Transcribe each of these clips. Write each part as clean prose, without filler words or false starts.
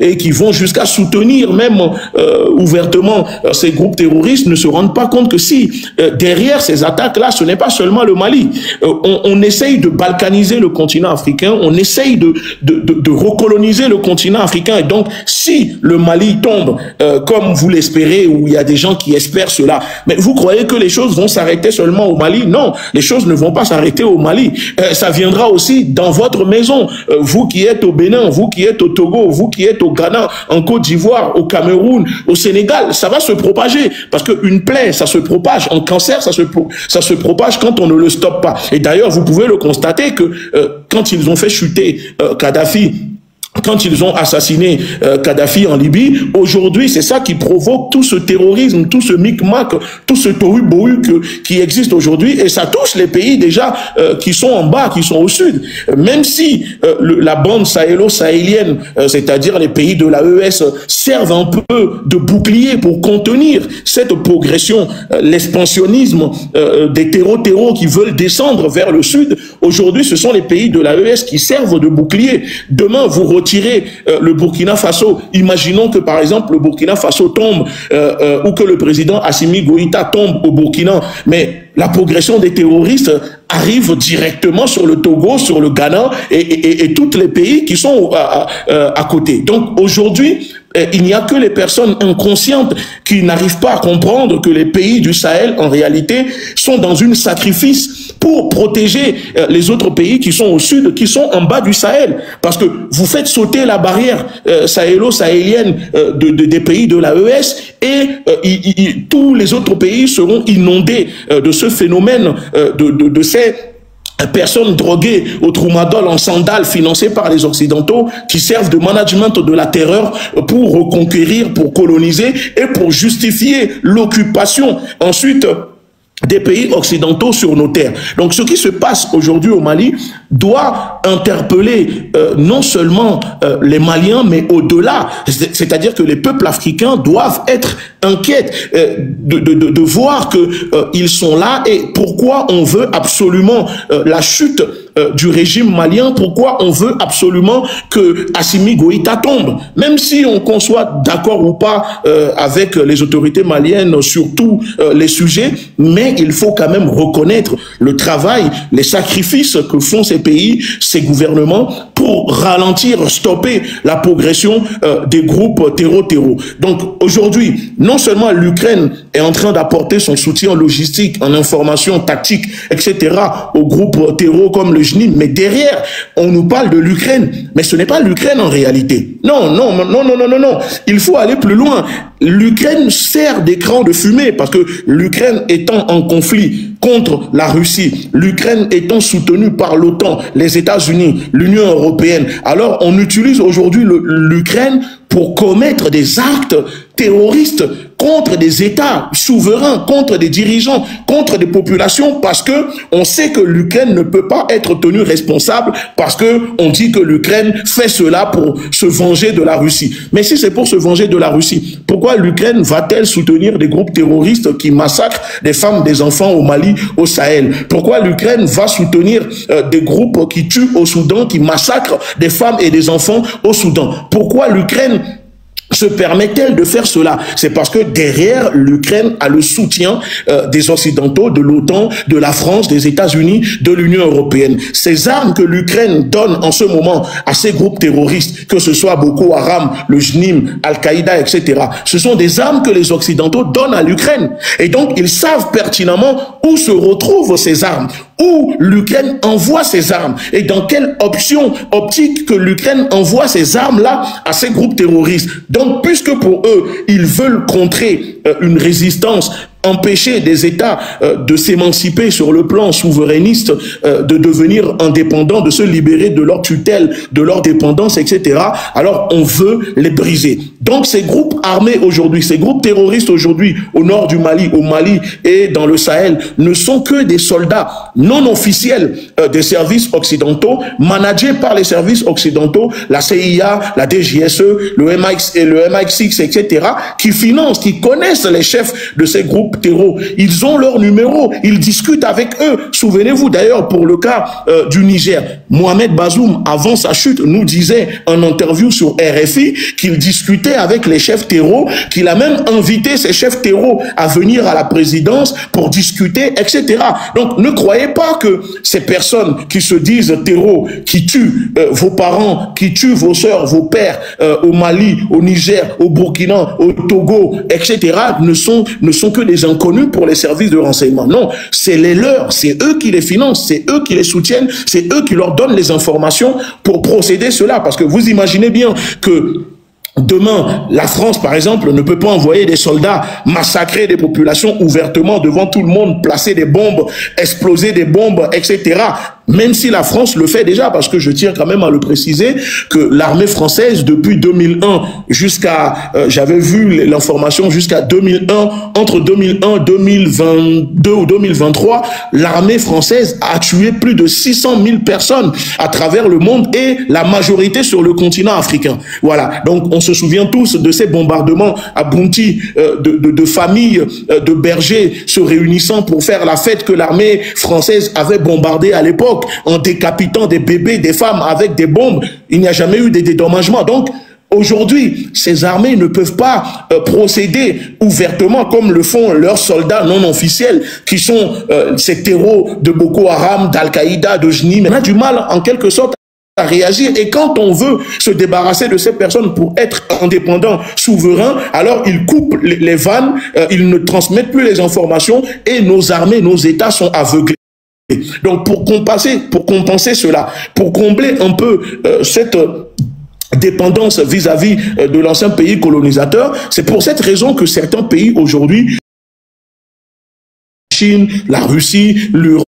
et qui vont jusqu'à soutenir même ouvertement ces groupes terroristes ne se rendent pas compte que si derrière ces attaques-là, ce n'est pas seulement le Mali. On essaye de balkaniser le continent africain, on essaye de recoloniser le continent africain. Et donc, si le Mali tombe, comme vous l'espérez, ou il y a des gens qui espèrent cela, mais vous croyez que les choses vont s'arrêter seulement au Mali? Non, les choses ne vont pas s'arrêter au Mali. Ça viendra aussi dans votre maison. Vous qui êtes au Bénin, vous qui êtes au Togo, vous qui êtes au Ghana, en Côte d'Ivoire, au Cameroun, au Sénégal, ça va se propager. Parce qu'une plaie, ça se propage. Un cancer, ça se propage quand on ne le stoppe pas. Et d'ailleurs, vous pouvez le constater que quand ils ont fait chuter Kadhafi, quand ils ont assassiné Kadhafi en Libye, aujourd'hui, c'est ça qui provoque tout ce terrorisme, tout ce micmac, tout ce tohu-bohu qui existe aujourd'hui, et ça touche les pays déjà qui sont en bas, qui sont au sud. Même si la bande sahélo-sahélienne, c'est-à-dire les pays de l'AES, servent un peu de bouclier pour contenir cette progression, l'expansionnisme des terreaux qui veulent descendre vers le sud, aujourd'hui, ce sont les pays de l'AES qui servent de bouclier. Demain, vous retirez le Burkina Faso, imaginons que par exemple le Burkina Faso tombe ou que le président Assimi Goïta tombe au Burkina, mais la progression des terroristes arrive directement sur le Togo, sur le Ghana et tous les pays qui sont à côté. Donc aujourd'hui, il n'y a que les personnes inconscientes qui n'arrivent pas à comprendre que les pays du Sahel, en réalité, sont dans une sacrifice pour protéger les autres pays qui sont au sud, qui sont en bas du Sahel. Parce que vous faites sauter la barrière sahélo-sahélienne des pays de l'AES et tous les autres pays seront inondés de ce phénomène, de ces personnes droguées au troumadol en sandales financées par les Occidentaux qui servent de management de la terreur pour reconquérir, pour coloniser et pour justifier l'occupation ensuite des pays occidentaux sur nos terres. Donc ce qui se passe aujourd'hui au Mali doit interpeller non seulement les Maliens, mais au-delà. C'est-à-dire que les peuples africains doivent être inquiets de voir qu'ils sont là et pourquoi on veut absolument la chute du régime malien, pourquoi on veut absolument que Assimi Goïta tombe. Même si on conçoit d'accord ou pas avec les autorités maliennes sur tous les sujets, mais il faut quand même reconnaître le travail, les sacrifices que font ces pays, ces gouvernements pour ralentir, stopper la progression des groupes terreau. Donc aujourd'hui, non seulement l'Ukraine est en train d'apporter son soutien logistique, en information, tactique, etc. aux groupes terreau comme le JNIM, mais derrière, on nous parle de l'Ukraine. Mais ce n'est pas l'Ukraine en réalité. Non. Il faut aller plus loin. L'Ukraine sert d'écran de fumée parce que l'Ukraine étant en conflit contre la Russie, l'Ukraine étant soutenue par l'OTAN, les États-Unis, l'Union européenne, alors on utilise aujourd'hui l'Ukraine pour commettre des actes terroristes contre des États souverains, contre des dirigeants, contre des populations, parce que on sait que l'Ukraine ne peut pas être tenue responsable, parce que on dit que l'Ukraine fait cela pour se venger de la Russie. Mais si c'est pour se venger de la Russie, pourquoi l'Ukraine va-t-elle soutenir des groupes terroristes qui massacrent des femmes, des enfants au Mali, au Sahel? Pourquoi l'Ukraine va soutenir des groupes qui tuent au Soudan, qui massacrent des femmes et des enfants au Soudan? Pourquoi l'Ukraine se permet-elle de faire cela? C'est parce que derrière l'Ukraine a le soutien des Occidentaux, de l'OTAN, de la France, des États-Unis, de l'Union européenne. Ces armes que l'Ukraine donne en ce moment à ces groupes terroristes, que ce soit Boko Haram, le JNIM, Al-Qaïda, etc., ce sont des armes que les Occidentaux donnent à l'Ukraine. Et donc, ils savent pertinemment où se retrouvent ces armes, où l'Ukraine envoie ses armes et dans quelle optique que l'Ukraine envoie ces armes-là à ces groupes terroristes. Donc, puisque pour eux, ils veulent contrer une résistance, empêcher des États de s'émanciper sur le plan souverainiste, de devenir indépendants, de se libérer de leur tutelle, de leur dépendance, etc. Alors, on veut les briser. Donc, ces groupes armés aujourd'hui, ces groupes terroristes aujourd'hui, au nord du Mali, au Mali et dans le Sahel, ne sont que des soldats non officiels des services occidentaux, managés par les services occidentaux, la CIA, la DGSE, le MI6, etc., qui financent, qui connaissent les chefs de ces groupes groupes terreau, ils ont leur numéro, ils discutent avec eux. Souvenez-vous d'ailleurs pour le cas du Niger, Mohamed Bazoum, avant sa chute, nous disait en interview sur RFI qu'il discutait avec les chefs terreau, qu'il a même invité ces chefs terreau à venir à la présidence pour discuter, etc. Donc ne croyez pas que ces personnes qui se disent terreau, qui tuent vos parents, qui tuent vos sœurs, vos pères au Mali, au Niger, au Burkina, au Togo, etc., ne sont que des inconnus pour les services de renseignement. Non, c'est les leurs, c'est eux qui les financent, c'est eux qui les soutiennent, c'est eux qui leur donnent les informations pour procéder cela. Parce que vous imaginez bien que demain, la France, par exemple, ne peut pas envoyer des soldats massacrer des populations ouvertement devant tout le monde, placer des bombes, exploser des bombes, etc. Même si la France le fait déjà, parce que je tiens quand même à le préciser, que l'armée française, depuis 2001 jusqu'à, j'avais vu l'information jusqu'à 2001, entre 2001 2022 ou 2023, l'armée française a tué plus de 600 000 personnes à travers le monde et la majorité sur le continent africain. Voilà, donc on se souvient tous de ces bombardements à Bounty, de familles de bergers se réunissant pour faire la fête que l'armée française avait bombardée à l'époque, en décapitant des bébés, des femmes avec des bombes. Il n'y a jamais eu de dédommagement. Donc, aujourd'hui, ces armées ne peuvent pas procéder ouvertement comme le font leurs soldats non officiels, qui sont ces terreaux de Boko Haram, d'Al-Qaïda, de Jnim. On a du mal, en quelque sorte, à réagir. Et quand on veut se débarrasser de ces personnes pour être indépendant, souverain, alors ils coupent les vannes, ils ne transmettent plus les informations et nos armées, nos États sont aveuglés. Donc pour compenser cela, pour combler un peu cette dépendance vis-à-vis de l'ancien pays colonisateur, c'est pour cette raison que certains pays aujourd'hui, la Chine, la Russie, l'Europe,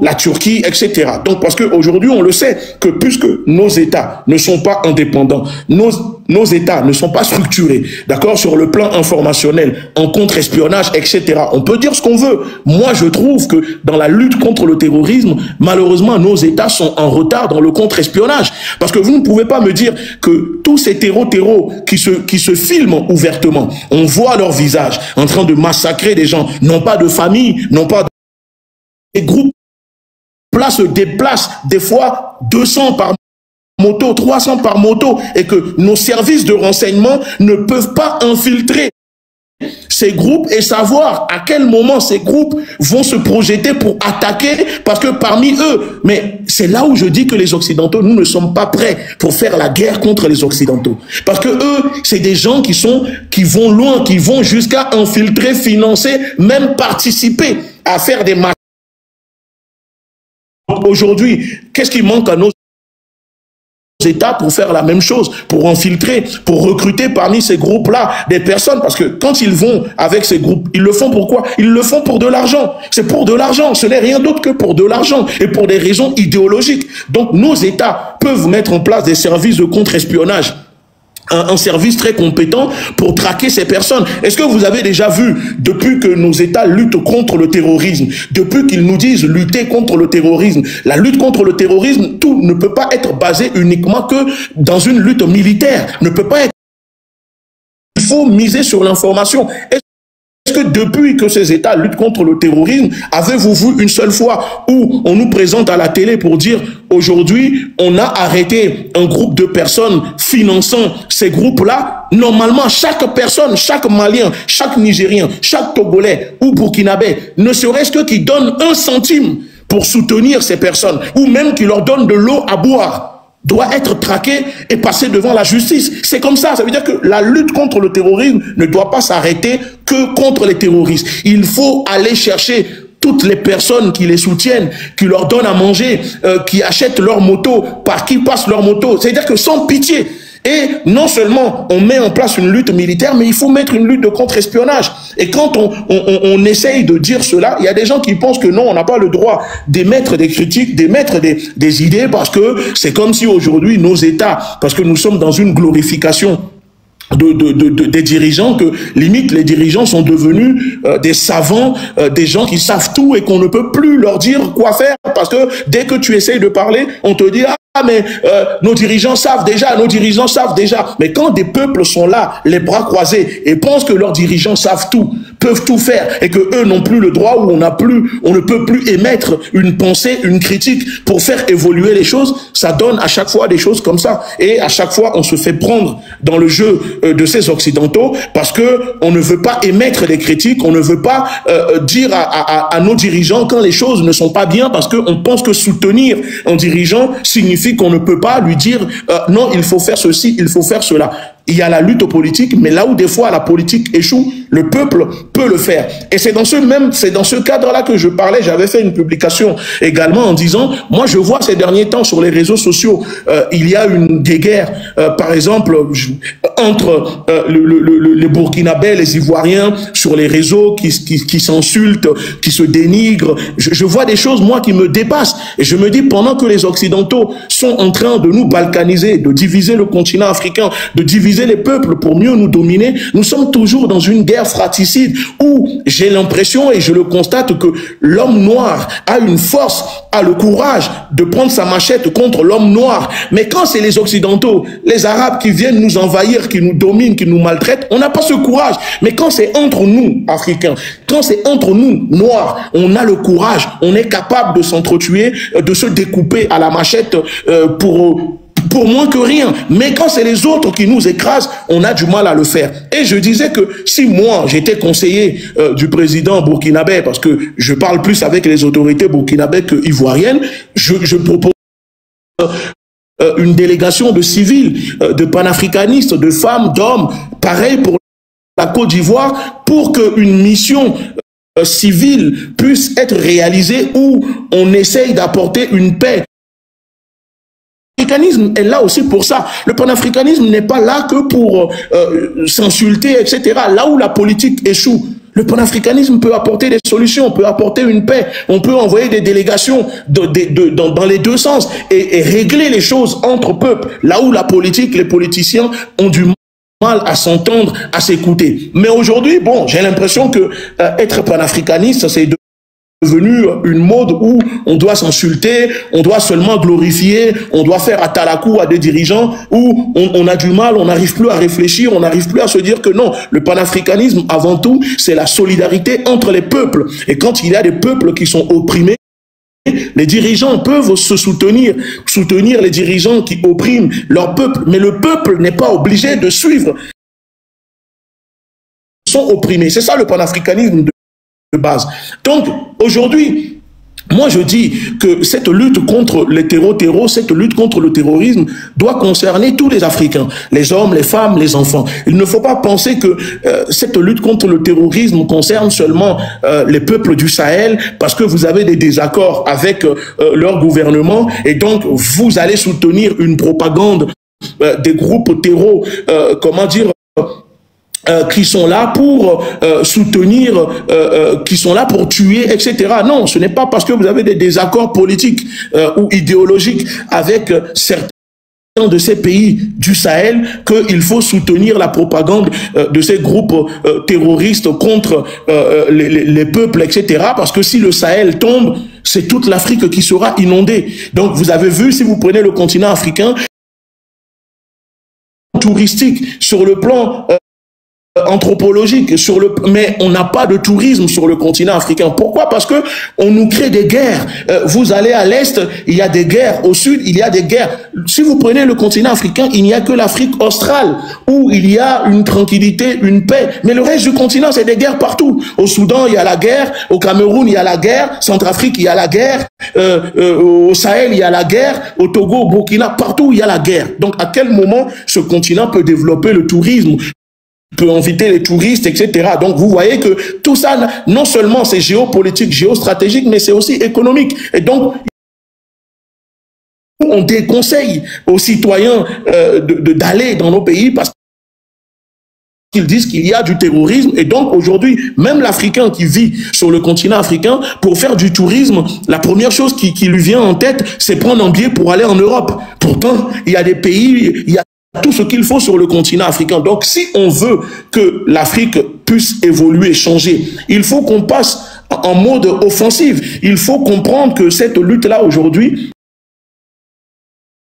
la Turquie, etc. Donc parce qu'aujourd'hui on le sait que puisque nos États ne sont pas indépendants, nos États ne sont pas structurés, d'accord, sur le plan informationnel, en contre-espionnage, etc. On peut dire ce qu'on veut. Moi je trouve que dans la lutte contre le terrorisme, malheureusement nos États sont en retard dans le contre-espionnage. Parce que vous ne pouvez pas me dire que tous ces terreaux qui se filment ouvertement, on voit leur visage en train de massacrer des gens, non pas de famille, non pas de... Les groupes se déplacent des fois 200 par moto, 300 par moto, et que nos services de renseignement ne peuvent pas infiltrer ces groupes et savoir à quel moment ces groupes vont se projeter pour attaquer, parce que parmi eux, mais c'est là où je dis que les Occidentaux, nous ne sommes pas prêts pour faire la guerre contre les Occidentaux. Parce que eux, c'est des gens qui vont loin, qui vont jusqu'à infiltrer, financer, même participer à faire des marches. Aujourd'hui, qu'est-ce qui manque à nos États pour faire la même chose, pour infiltrer, pour recruter parmi ces groupes-là des personnes? Parce que quand ils vont avec ces groupes, ils le font pourquoi? Ils le font pour de l'argent. C'est pour de l'argent. Ce n'est rien d'autre que pour de l'argent et pour des raisons idéologiques. Donc nos États peuvent mettre en place des services de contre-espionnage, un service très compétent pour traquer ces personnes. Est-ce que vous avez déjà vu, depuis que nos États luttent contre le terrorisme, depuis qu'ils nous disent lutter contre le terrorisme, la lutte contre le terrorisme, tout ne peut pas être basé uniquement que dans une lutte militaire, ne peut pas être... Il faut miser sur l'information. Est-ce que depuis que ces États luttent contre le terrorisme, avez-vous vu une seule fois où on nous présente à la télé pour dire aujourd'hui on a arrêté un groupe de personnes finançant ces groupes-là? Normalement, chaque personne, chaque Malien, chaque Nigérien, chaque Togolais ou Burkinabé, ne serait-ce que qui donne 1 centime pour soutenir ces personnes, ou même qui leur donne de l'eau à boire, doit être traqué et passer devant la justice. C'est comme ça. Ça veut dire que la lutte contre le terrorisme ne doit pas s'arrêter que contre les terroristes. Il faut aller chercher toutes les personnes qui les soutiennent, qui leur donnent à manger, qui achètent leur moto, par qui passent leur moto. C'est-à-dire que sans pitié. Et non seulement on met en place une lutte militaire, mais il faut mettre une lutte de contre-espionnage. Et quand on essaye de dire cela, il y a des gens qui pensent que non, on n'a pas le droit d'émettre des critiques, d'émettre des idées, parce que c'est comme si aujourd'hui nos États, parce que nous sommes dans une glorification des dirigeants, que limite les dirigeants sont devenus des savants, des gens qui savent tout et qu'on ne peut plus leur dire quoi faire, parce que dès que tu essayes de parler, on te dit ah mais nos dirigeants savent déjà, nos dirigeants savent déjà. Mais quand des peuples sont là, les bras croisés, et pensent que leurs dirigeants savent tout, peuvent tout faire et que eux n'ont plus le droit ou on ne peut plus émettre une pensée, une critique pour faire évoluer les choses, ça donne à chaque fois des choses comme ça. Et à chaque fois, on se fait prendre dans le jeu de ces Occidentaux parce que on ne veut pas émettre des critiques, on ne veut pas dire à nos dirigeants quand les choses ne sont pas bien parce qu'on pense que soutenir un dirigeant signifie qu'on ne peut pas lui dire non, il faut faire ceci, il faut faire cela. Il y a la lutte politique, mais là où des fois la politique échoue, le peuple peut le faire. Et c'est dans ce cadre-là que je parlais. J'avais fait une publication également en disant, moi je vois ces derniers temps sur les réseaux sociaux, il y a une guerre, par exemple, entre les Burkinabés, les Ivoiriens, sur les réseaux qui s'insultent, qui se dénigrent. Je vois des choses, moi, qui me dépassent. Et je me dis, pendant que les Occidentaux sont en train de nous balkaniser, de diviser le continent africain, de diviser les peuples pour mieux nous dominer, nous sommes toujours dans une guerre fratricide où j'ai l'impression et je le constate que l'homme noir a une force, a le courage de prendre sa machette contre l'homme noir. Mais quand c'est les Occidentaux, les Arabes qui viennent nous envahir, qui nous dominent, qui nous maltraitent, on n'a pas ce courage. Mais quand c'est entre nous, Africains, quand c'est entre nous, Noirs, on a le courage, on est capable de s'entretuer, de se découper à la machette pour moins que rien. Mais quand c'est les autres qui nous écrasent, on a du mal à le faire. Et je disais que si moi, j'étais conseiller du président burkinabé, parce que je parle plus avec les autorités burkinabées que ivoiriennes, je propose une délégation de civils, de panafricanistes, de femmes, d'hommes, pareil pour la Côte d'Ivoire, pour qu'une mission civile puisse être réalisée où on essaye d'apporter une paix. Le panafricanisme est là aussi pour ça. Le panafricanisme n'est pas là que pour s'insulter, etc. Là où la politique échoue, le panafricanisme peut apporter des solutions, peut apporter une paix. On peut envoyer des délégations dans les deux sens et régler les choses entre peuples. Là où la politique, les politiciens ont du mal à s'entendre, à s'écouter. Mais aujourd'hui, bon, j'ai l'impression que être panafricaniste, c'est devenu une mode où on doit s'insulter, on doit seulement glorifier, on doit faire atalakou à des dirigeants, où on a du mal, on n'arrive plus à réfléchir, on n'arrive plus à se dire que non, le panafricanisme, avant tout, c'est la solidarité entre les peuples. Et quand il y a des peuples qui sont opprimés, les dirigeants peuvent se soutenir les dirigeants qui oppriment leur peuple, mais le peuple n'est pas obligé de suivre. Ils sont opprimés. C'est ça le panafricanisme de base. Donc, aujourd'hui, moi je dis que cette lutte contre les terreaux, cette lutte contre le terrorisme doit concerner tous les Africains, les hommes, les femmes, les enfants. Il ne faut pas penser que cette lutte contre le terrorisme concerne seulement les peuples du Sahel parce que vous avez des désaccords avec leur gouvernement et donc vous allez soutenir une propagande des groupes terreaux, comment dire, qui sont là pour soutenir, qui sont là pour tuer, etc. Non, ce n'est pas parce que vous avez des désaccords politiques ou idéologiques avec certains de ces pays du Sahel qu'il faut soutenir la propagande de ces groupes terroristes contre les peuples, etc. Parce que si le Sahel tombe, c'est toute l'Afrique qui sera inondée. Donc vous avez vu, si vous prenez le continent africain, touristique, sur le plan anthropologique, mais on n'a pas de tourisme sur le continent africain. Pourquoi? Parce que on nous crée des guerres. Vous allez à l'est, il y a des guerres. Au sud, il y a des guerres. Si vous prenez le continent africain, il n'y a que l'Afrique australe où il y a une tranquillité, une paix. Mais le reste du continent, c'est des guerres partout. Au Soudan, il y a la guerre. Au Cameroun, il y a la guerre. Centrafrique, il y a la guerre. Au Sahel, il y a la guerre. Au Togo, au Burkina, partout, il y a la guerre. Donc, à quel moment ce continent peut développer le tourisme, peut inviter les touristes, etc. Donc, vous voyez que tout ça, non seulement c'est géopolitique, géostratégique, mais c'est aussi économique. Et donc, on déconseille aux citoyens d'aller dans nos pays parce qu'ils disent qu'il y a du terrorisme. Et donc, aujourd'hui, même l'Africain qui vit sur le continent africain, pour faire du tourisme, la première chose qui lui vient en tête, c'est prendre un billet pour aller en Europe. Pourtant, il y a des pays, il y a tout ce qu'il faut sur le continent africain. Donc, si on veut que l'Afrique puisse évoluer, changer, il faut qu'on passe en mode offensif. Il faut comprendre que cette lutte-là, aujourd'hui,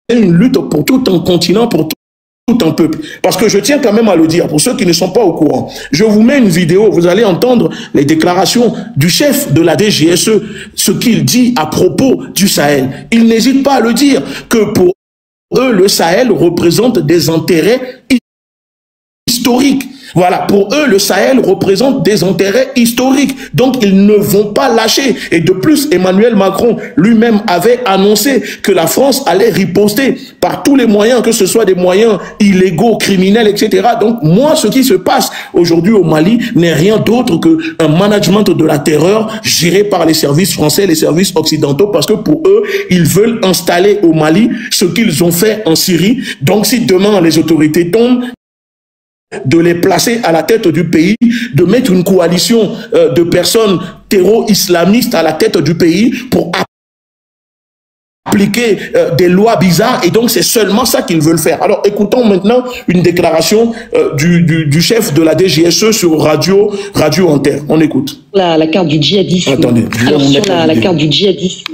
c'est une lutte pour tout un continent, pour tout tout un peuple. Parce que je tiens quand même à le dire, pour ceux qui ne sont pas au courant. Je vous mets une vidéo, vous allez entendre les déclarations du chef de la DGSE, ce qu'il dit à propos du Sahel. Il n'hésite pas à le dire, que pour eux, le Sahel représente des intérêts historiques. Voilà, pour eux, le Sahel représente des intérêts historiques. Donc, ils ne vont pas lâcher. Et de plus, Emmanuel Macron lui-même avait annoncé que la France allait riposter par tous les moyens, que ce soit des moyens illégaux, criminels, etc. Donc, moi, ce qui se passe aujourd'hui au Mali n'est rien d'autre qu'un management de la terreur géré par les services français, les services occidentaux, parce que pour eux, ils veulent installer au Mali ce qu'ils ont fait en Syrie. Donc, si demain les autorités tombent, de les placer à la tête du pays, de mettre une coalition de personnes terro-islamistes à la tête du pays pour appliquer des lois bizarres, et donc c'est seulement ça qu'ils veulent faire. Alors écoutons maintenant une déclaration du chef de la DGSE sur Radio Inter. On écoute. La carte du djihadisme. Attendez. Alors sur la carte du djihadisme.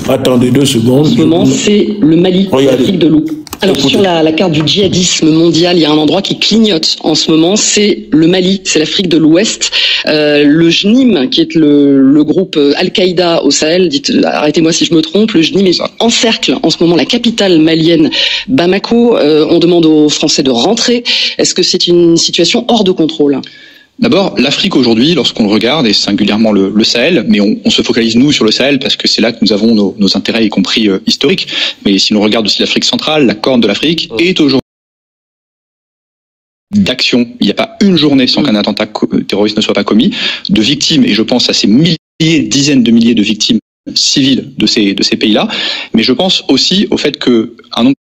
Attendez 2 secondes. En ce moment, c'est le Mali, l'Afrique de l'Ouest. Alors sur la carte du djihadisme mondial, il y a un endroit qui clignote en ce moment, c'est le Mali, c'est l'Afrique de l'Ouest. Le JNIM, qui est le groupe Al-Qaïda au Sahel, arrêtez-moi si je me trompe, le JNIM encercle en ce moment la capitale malienne, Bamako. On demande aux Français de rentrer. Est-ce que c'est une situation hors de contrôle ? D'abord, l'Afrique aujourd'hui, lorsqu'on le regarde, et singulièrement le Sahel, mais on se focalise nous sur le Sahel parce que c'est là que nous avons nos intérêts, y compris historiques. Mais si l'on regarde aussi l'Afrique centrale, la Corne de l'Afrique est aujourd'hui d'action. Il n'y a pas une journée sans qu'un attentat terroriste ne soit pas commis, de victimes, et je pense à ces milliers, dizaines de milliers de victimes civiles de ces pays-là. Mais je pense aussi au fait qu'un nombre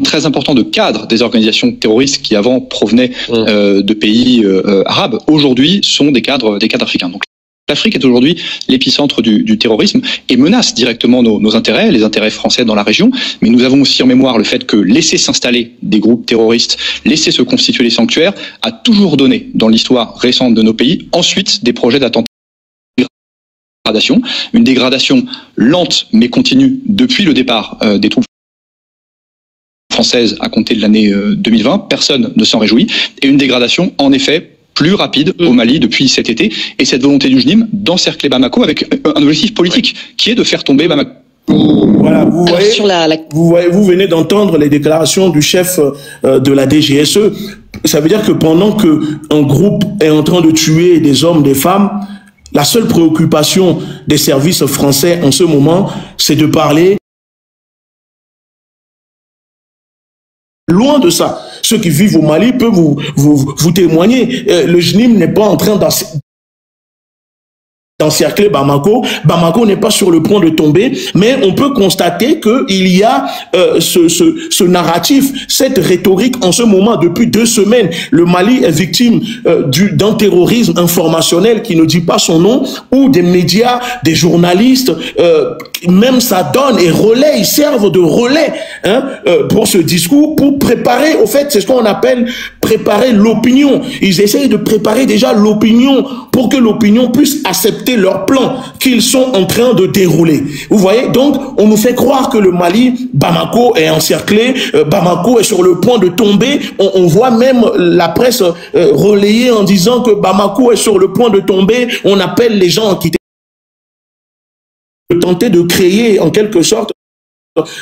très important de cadres des organisations terroristes qui avant provenaient de pays arabes, aujourd'hui sont des cadres africains. Donc l'Afrique est aujourd'hui l'épicentre du terrorisme et menace directement nos intérêts, les intérêts français dans la région. Mais nous avons aussi en mémoire le fait que laisser s'installer des groupes terroristes, laisser se constituer les sanctuaires, a toujours donné dans l'histoire récente de nos pays ensuite des projets d'attentats. Une dégradation lente mais continue depuis le départ des troupes française à compter de l'année 2020, personne ne s'en réjouit, et une dégradation en effet plus rapide au Mali depuis cet été, et cette volonté du JNIM d'encercler Bamako avec un objectif politique qui est de faire tomber Bamako. Voilà, vous voyez, vous venez d'entendre les déclarations du chef de la DGSE. Ça veut dire que pendant que un groupe est en train de tuer des hommes, des femmes, la seule préoccupation des services français en ce moment, c'est de parler. Loin de ça, ceux qui vivent au Mali peuvent vous témoigner. Le JNIM n'est pas en train d'encercler Bamako. Bamako n'est pas sur le point de tomber, mais on peut constater qu'il y a ce narratif, cette rhétorique en ce moment depuis 2 semaines. Le Mali est victime d'un terrorisme informationnel qui ne dit pas son nom, où des médias, des journalistes, même ça donne et relais, ils servent de relais pour ce discours, pour préparer, au fait, c'est ce qu'on appelle préparer l'opinion. Ils essayent de préparer déjà l'opinion pour que l'opinion puisse accepter leur plan qu'ils sont en train de dérouler. Vous voyez, donc on nous fait croire que le Mali, Bamako est encerclé, Bamako est sur le point de tomber. On voit même la presse relayer en disant que Bamako est sur le point de tomber. On appelle les gens à quitter. Tenter de créer en quelque sorte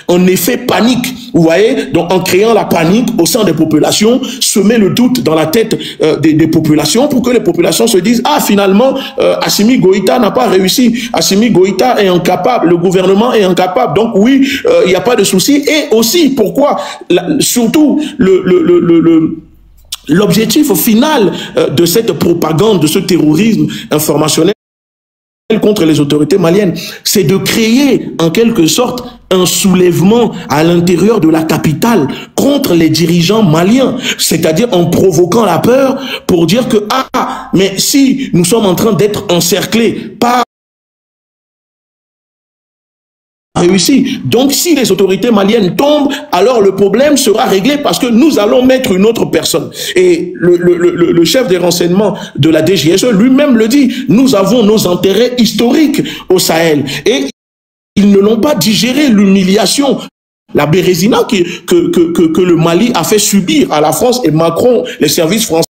un effet panique, vous voyez, donc en créant la panique au sein des populations, semer le doute dans la tête des populations pour que les populations se disent, ah finalement, Assimi Goïta n'a pas réussi, Assimi Goïta est incapable, le gouvernement est incapable, donc oui, il n'y a pas de souci. Et aussi, pourquoi, surtout, l'objectif final de cette propagande, de ce terrorisme informationnel contre les autorités maliennes, c'est de créer en quelque sorte un soulèvement à l'intérieur de la capitale contre les dirigeants maliens, c'est-à-dire en provoquant la peur pour dire que ah, mais si nous sommes en train d'être encerclés par réussi. Donc, si les autorités maliennes tombent, alors le problème sera réglé parce que nous allons mettre une autre personne. Et le chef des renseignements de la DGSE lui-même le dit, nous avons nos intérêts historiques au Sahel. Et ils ne l'ont pas digéré, l'humiliation La Bérésina que le Mali a fait subir à la France et Macron, les services français